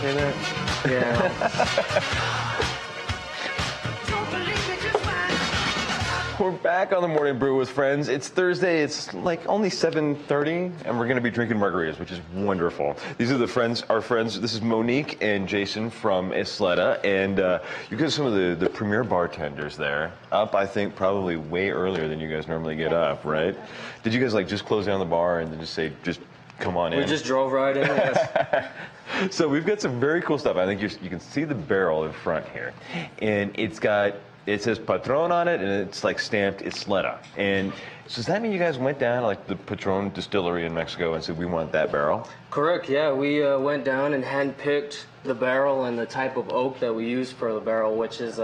say that? Yeah. We're back on the Morning Brew with friends. It's Thursday. It's like only 7:30, and we're going to be drinking margaritas, which is wonderful. These are our friends. This is Monique and Jason from Isleta, and you guys are some of the premier bartenders there. Up, I think, probably way earlier than you guys normally get up, right? Did you guys like just close down the bar and then just say, just come on in? We just drove right in. Yes. So we've got some very cool stuff. I think you can see the barrel in front here, and it says Patron on it, and it's like stamped Isleta. And so does that mean you guys went down to like the Patron distillery in Mexico and said, we want that barrel? Correct, yeah. We went down and handpicked the barrel and the type of oak that we use for the barrel, which is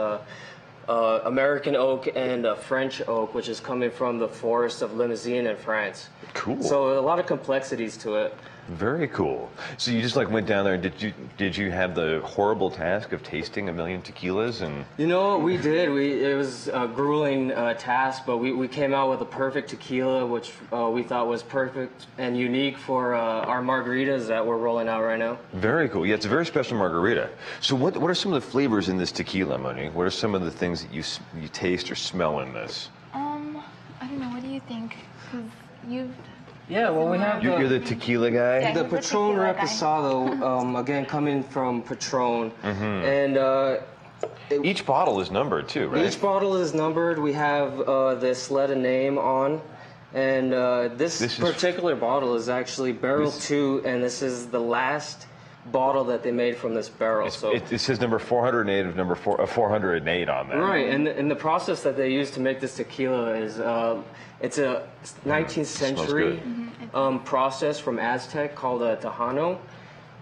American oak and French oak, which is coming from the forest of Limousin in France. Cool. So a lot of complexities to it. Very cool. So you just like went down there and did you have the horrible task of tasting a million tequilas? And you know what we did? It was a grueling task, but we came out with a perfect tequila, which we thought was perfect and unique for our margaritas that we're rolling out right now. Very cool. Yeah, it's a very special margarita. So what are some of the flavors in this tequila, Monique? What are some of the things that you taste or smell in this? I don't know. What do you think? 'Cause you've... Yeah, well, we have You're the tequila guy? Yeah, the Patron Reposado, again, coming from Patron. And each bottle is numbered too, right? each bottle is numbered. We have the Isleta name on. And this particular bottle is actually Barrel 2, and this is the last bottle that they made from this barrel. It says number 408 of number 408 on there. Right, and the process that they use to make this tequila is it's a 19th century process from Aztec called a Tejano.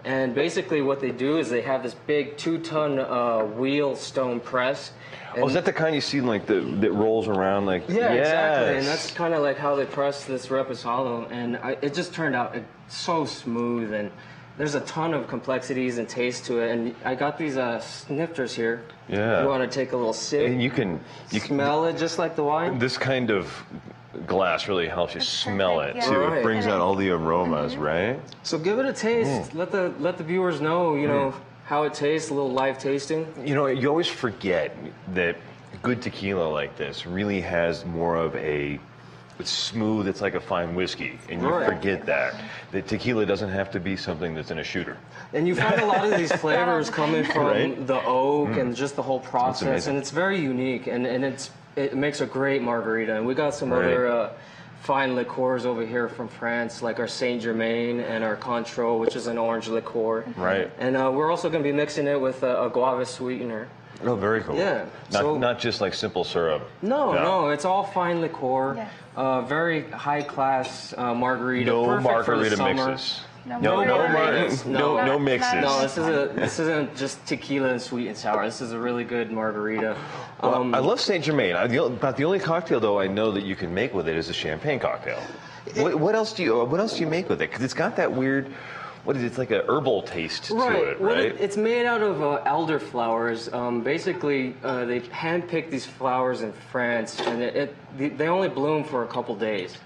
And basically what they do is they have this big 2-ton wheel stone press. Oh, is that the kind you see like that rolls around like? Yeah, yes. exactly. And that's kind of like how they press this Reposado. And it just turned out so smooth, and there's a ton of complexities and taste to it. And I got these snifters here. Yeah. You want to take a little sip? And you can smell it just like the wine. This kind of glass really helps you smell it perfect, too. yeah. It brings out all the aromas, right? So give it a taste. Let the viewers know, you know, how it tastes. A little live tasting. You know, you always forget that good tequila like this really has more of it's smooth. It's like a fine whiskey, and you forget that tequila doesn't have to be something that's in a shooter. And you find a lot of these flavors coming from the oak and just the whole process, amazing. and it's very unique, and it makes a great margarita. And we got some other fine liqueurs over here from France, like our Saint Germain and our Cointreau, which is an orange liqueur. Right. And we're also going to be mixing it with a guava sweetener. Oh, very cool. Yeah. Not just like simple syrup. No, it's all fine liqueur. Yes. Very high class margarita. No perfect margarita for the summer. mixes. No mixes. No mixes. No, this isn't just tequila and sweet and sour. This is a really good margarita. Well, I love Saint Germain. About the only cocktail though I know that you can make with it is a champagne cocktail. What else do you make with it? Because it's got that weird. What is it? It's like a herbal taste to it, right? It's made out of elderflowers. Basically, they handpick these flowers in France, and they only bloom for a couple days.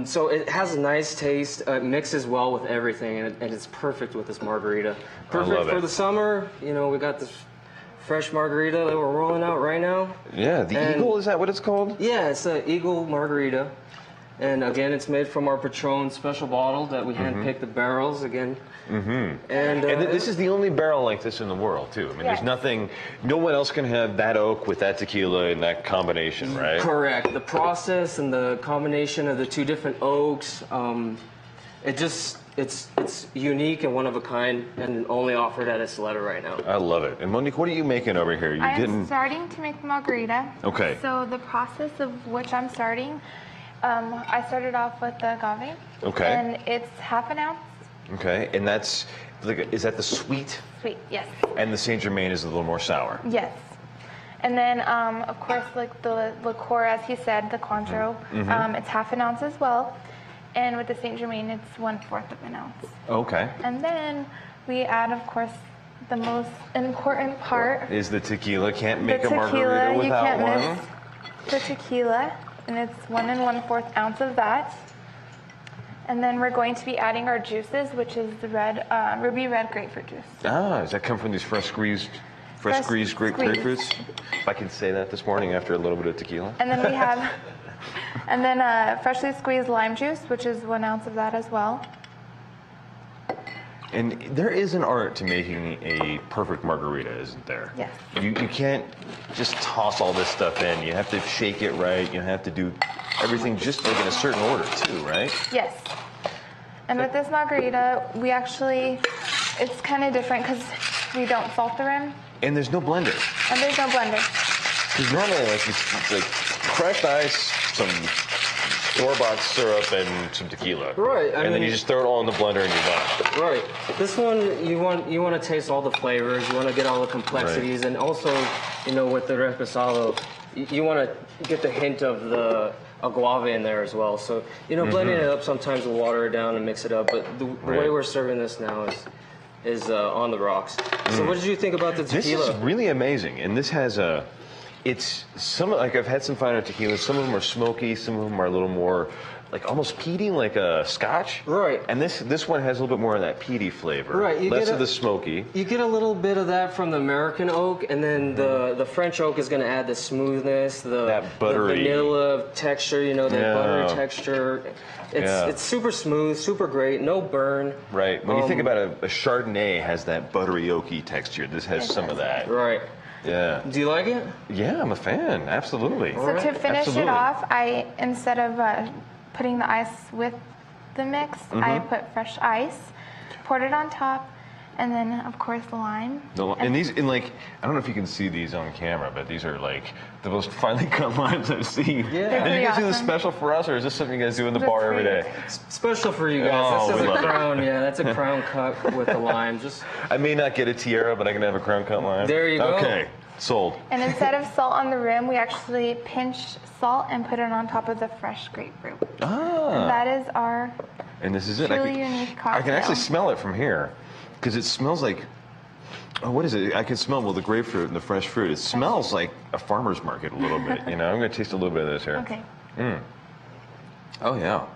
So it has a nice taste. It mixes well with everything, and it's perfect with this margarita. Perfect for the summer. You know, we got this fresh margarita that we're rolling out right now. Yeah, the Eagle, is that what it's called? Yeah, it's an Eagle margarita. And again, it's made from our Patron special bottle that we handpicked the barrels again. And this is the only barrel like this in the world, too. I mean, there's nothing, no one else can have that oak with that tequila in that combination, right? Correct. The process and the combination of the two different oaks, it's unique and one of a kind, and only offered at Isleta right now. I love it. And Monique, what are you making over here? I'm starting to make margarita. Okay. So the process of which I'm starting, I started off with the agave. Okay. And it's half an ounce. Okay, and that's, is that the sweet? Sweet, yes. And the Saint Germain is a little more sour. Yes. And then, of course, like the liqueur, as he said, the Cointreau, it's half an ounce as well. And with the Saint Germain, it's 1/4 of an ounce. Okay. And then we add, of course, the most important part. Is the tequila. Can't make a margarita without you can't one. Miss the tequila, and it's 1 1/4 ounce of that. And then we're going to be adding our juices, which is the ruby red grapefruit juice. Ah, does that come from these fresh squeezed grapefruits? If I can say that this morning after a little bit of tequila. And then we have, freshly squeezed lime juice, which is 1 ounce of that as well. And there is an art to making a perfect margarita, isn't there? Yes. You can't just toss all this stuff in. You have to shake it right. You have to do everything just like in a certain order too, right? Yes. And with this margarita, it's kind of different because we don't salt the rim. And there's no blender. And there's no blender. Because normally it's like crushed ice, some store-bought syrup, and some tequila. Right. And then you just throw it all in the blender and you're done. Right. This one, you want to taste all the flavors. You want to get all the complexities, Right. and also, with the reposado, you want to get the hint of the agave in there as well. So, blending it up, sometimes we'll water it down and mix it up. But the way we're serving this now is on the rocks. So, what did you think about the tequila? This is really amazing, and this has I've had some finer tequilas. Some of them are smoky. Some of them are a little more, like almost peaty, like a Scotch. Right. And this one has a little bit more of that peaty flavor. Right. Less of the smoky. You get a little bit of that from the American oak, and then the French oak is going to add the smoothness, that buttery the vanilla texture. That buttery texture. It's super smooth, super great, no burn. Right. When you think about a Chardonnay, has that buttery oaky texture. This has some of that. Right. Yeah. Do you like it? Yeah, I'm a fan. Absolutely. So to finish it off, instead of putting the ice with the mix, I put fresh ice, poured it on top, and then of course the lime. And these, I don't know if you can see these on camera, but these are like the most finely cut limes I've seen. Yeah. Did you guys do this awesome. special for us, or is this something you guys do in the bar every day? It's special for you guys. Oh, This we is a love it. crown. Yeah, that's a crown cut with the lime. Just I may not get a tiara, but I can have a crown cut lime. There you go. Okay, sold. And instead of salt on the rim, we actually pinch salt and put it on top of the fresh grapefruit. Ah. And that is our And this is it. truly unique cocktail. I can actually smell it from here, because it smells like. Oh, what is it? I can smell the grapefruit and the fresh fruit. It smells like a farmer's market a little bit. I'm going to taste a little bit of this here. Okay. Oh yeah,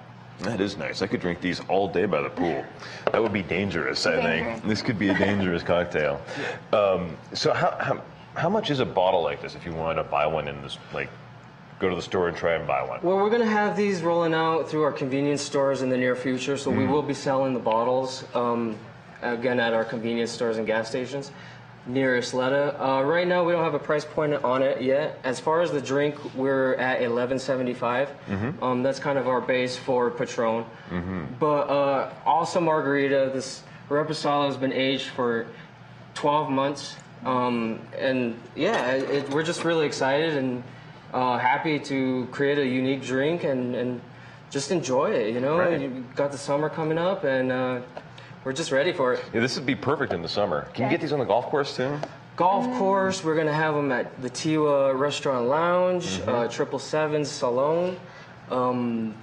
that is nice. I could drink these all day by the pool. That would be dangerous, I Dangerous. think. This could be a dangerous cocktail. So how much is a bottle like this if you wanted to buy one in this, like, go to the store and try and buy one? Well, we're going to have these rolling out through our convenience stores in the near future, so we will be selling the bottles, again, at our convenience stores and gas stations near Isleta. Right now, we don't have a price point on it yet. As far as the drink, we're at $11.75. That's kind of our base for Patron. But also margarita, this Reposado has been aged for 12 months. And yeah, we're just really excited and happy to create a unique drink and just enjoy it, Right. You got the summer coming up, and we're just ready for it. Yeah, this would be perfect in the summer. Can you get these on the golf course too? Golf course, we're going to have them at the Tiwa Restaurant Lounge, 777 Salon,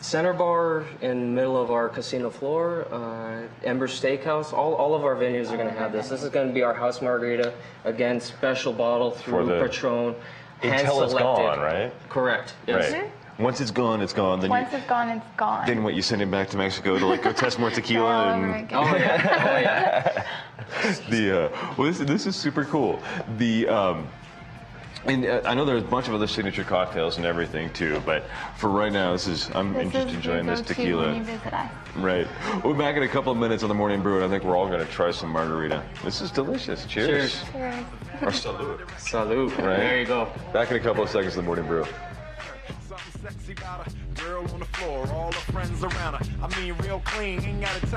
Center Bar in the middle of our casino floor, Ember Steakhouse. All of our venues are going to have this. This is going to be our house margarita. Again, special bottle through Patron. Until it's gone, right? Correct. Yes. Right. Once it's gone, it's gone. Then Once it's gone, it's gone. Then what? You send him back to Mexico to go test more tequila All and. over again. Oh yeah. Well, this is super cool. And I know there's a bunch of other signature cocktails and everything too, but for right now, I'm just enjoying this tequila. When you visit us. Right. We'll be back in a couple of minutes on the Morning Brew, and I think we're all going to try some margarita. This is delicious. Cheers. Cheers. Or salute. Salute. Right. There you go. Back in a couple of seconds, the Morning Brew. Something sexy about a girl on the floor, all her friends around her. I mean, real clean, ain't gotta touch.